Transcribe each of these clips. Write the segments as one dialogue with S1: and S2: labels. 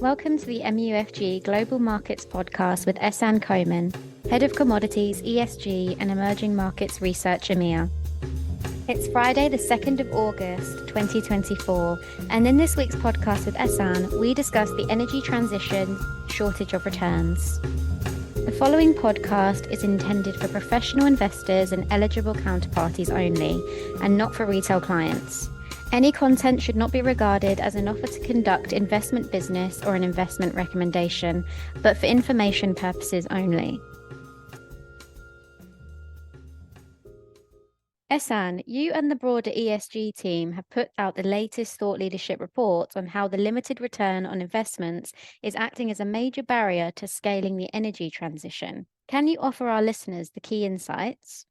S1: Welcome to the MUFG Global Markets podcast with Ehsan Khoman, Head of Commodities, ESG and Emerging Markets Research EMEA. It's Friday, the 2nd of August, 2024, and in this week's podcast with Ehsan, we discuss the energy transition, shortage of returns. The following podcast is intended for professional investors and eligible counterparties only, and not for retail clients. Any content should not be regarded as an offer to conduct investment business or an investment recommendation, but for information purposes only. Ehsan, you and the broader ESG team have put out the latest thought leadership report on how the limited return on investments is acting as a major barrier to scaling the energy transition. Can you offer our listeners the key insights?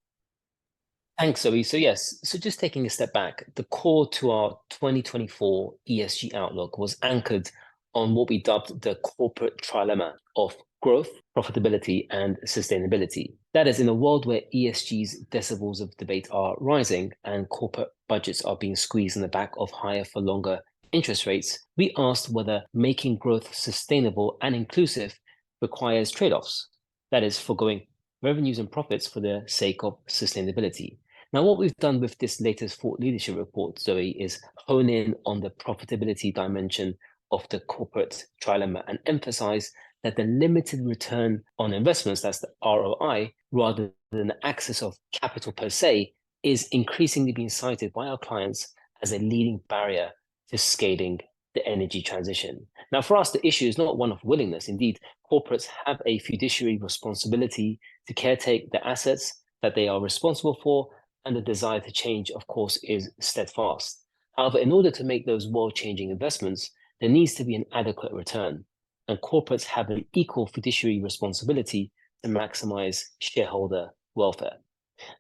S2: Thanks, Zoe. So just taking a step back, the core to our 2024 ESG outlook was anchored on what we dubbed the corporate trilemma of growth, profitability, and sustainability. That is, in a world where ESG's decibels of debate are rising and corporate budgets are being squeezed in the back of higher for longer interest rates, we asked whether making growth sustainable and inclusive requires trade-offs. That is, forgoing revenues and profits for the sake of sustainability. Now, what we've done with this latest thought leadership report, Zoe, is hone in on the profitability dimension of the corporate trilemma and emphasize that the limited return on investments, that's the ROI, rather than the access of capital per se, is increasingly being cited by our clients as a leading barrier to scaling the energy transition. Now, for us, the issue is not one of willingness. Indeed, corporates have a fiduciary responsibility to caretake the assets that they are responsible for, and the desire to change, of course, is steadfast. However, in order to make those world-changing investments, there needs to be an adequate return, and corporates have an equal fiduciary responsibility to maximize shareholder welfare.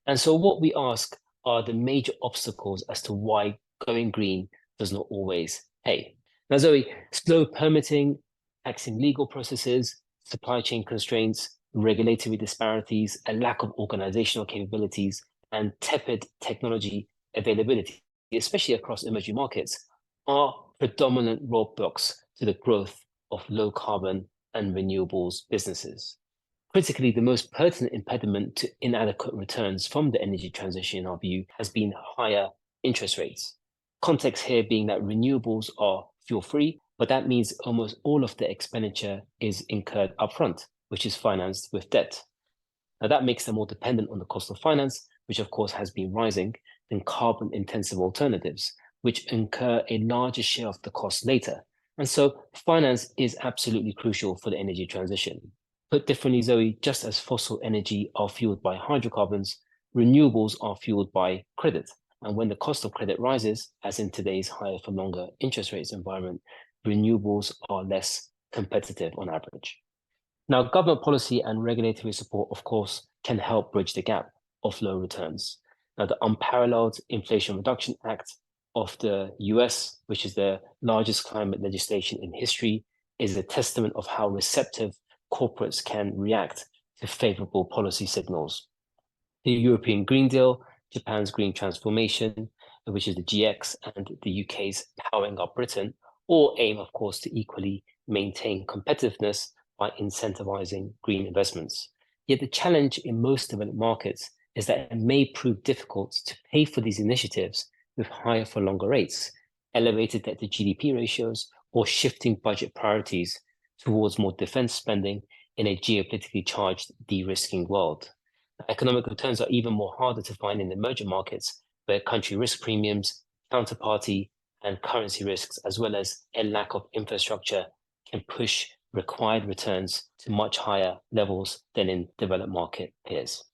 S2: And so what we ask are the major obstacles as to why going green does not always pay. Now, Zoe, slow permitting, taxing legal processes, supply chain constraints, regulatory disparities, a lack of organizational capabilities, and tepid technology availability, especially across emerging markets, are predominant roadblocks to the growth of low carbon and renewables businesses. Critically, the most pertinent impediment to inadequate returns from the energy transition, in our view, has been higher interest rates. Context here being that renewables are fuel-free, but that means almost all of the expenditure is incurred upfront, which is financed with debt. Now, that makes them more dependent on the cost of finance, which of course has been rising, than carbon-intensive alternatives, which incur a larger share of the cost later. And so finance is absolutely crucial for the energy transition. Put differently, Zoe, just as fossil energy are fueled by hydrocarbons, renewables are fueled by credit. And when the cost of credit rises, as in today's higher for longer interest rates environment, renewables are less competitive on average. Now, government policy and regulatory support, of course, can help bridge the gap of low returns. Now, the Unparalleled Inflation Reduction Act of the US, which is the largest climate legislation in history, is a testament of how receptive corporates can react to favorable policy signals. The European Green Deal, Japan's Green Transformation, which is the GX, and the UK's Powering Up Britain, all aim, of course, to equally maintain competitiveness by incentivizing green investments. Yet the challenge in most developed markets is that it may prove difficult to pay for these initiatives with higher for longer rates, elevated debt to GDP ratios, or shifting budget priorities towards more defense spending in a geopolitically charged de-risking world. Economic returns are even more harder to find in emerging markets, where country risk premiums, counterparty, and currency risks, as well as a lack of infrastructure, can push required returns to much higher levels than in developed market peers.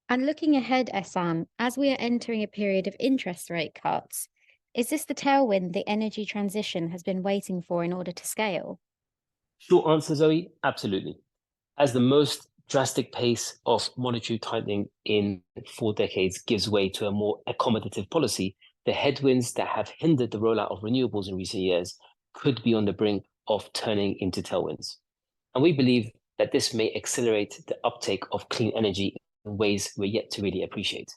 S1: And looking ahead, Ehsan, as we are entering a period of interest rate cuts, is this the tailwind the energy transition has been waiting for in order to scale?
S2: Short answer, Zoe, absolutely. As the most drastic pace of monetary tightening in 4 decades gives way to a more accommodative policy, the headwinds that have hindered the rollout of renewables in recent years could be on the brink of turning into tailwinds. And we believe that this may accelerate the uptake of clean energy in ways we're yet to really appreciate.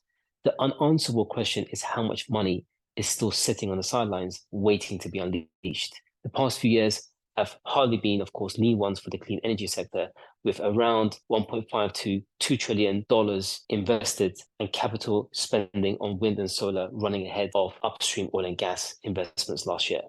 S2: The unanswerable question is how much money is still sitting on the sidelines waiting to be unleashed. The past few years have hardly been, of course, lean ones for the clean energy sector, with around $1.5 to $2 trillion invested and capital spending on wind and solar running ahead of upstream oil and gas investments last year.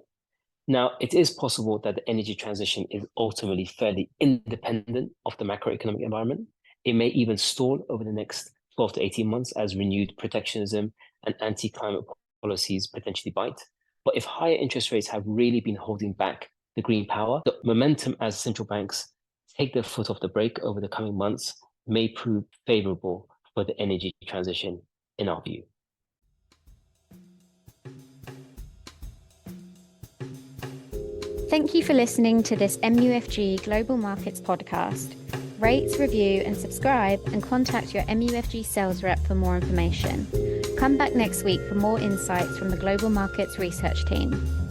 S2: Now, it is possible that the energy transition is ultimately fairly independent of the macroeconomic environment. It may even stall over the next 12 to 18 months as renewed protectionism and anti-climate policies potentially bite. But if higher interest rates have really been holding back the green power, the momentum as central banks take their foot off the brake over the coming months may prove favorable for the energy transition, in our view.
S1: Thank you for listening to this MUFG Global Markets podcast. Rate, review, and subscribe, and contact your MUFG sales rep for more information. Come back next week for more insights from the Global Markets research team.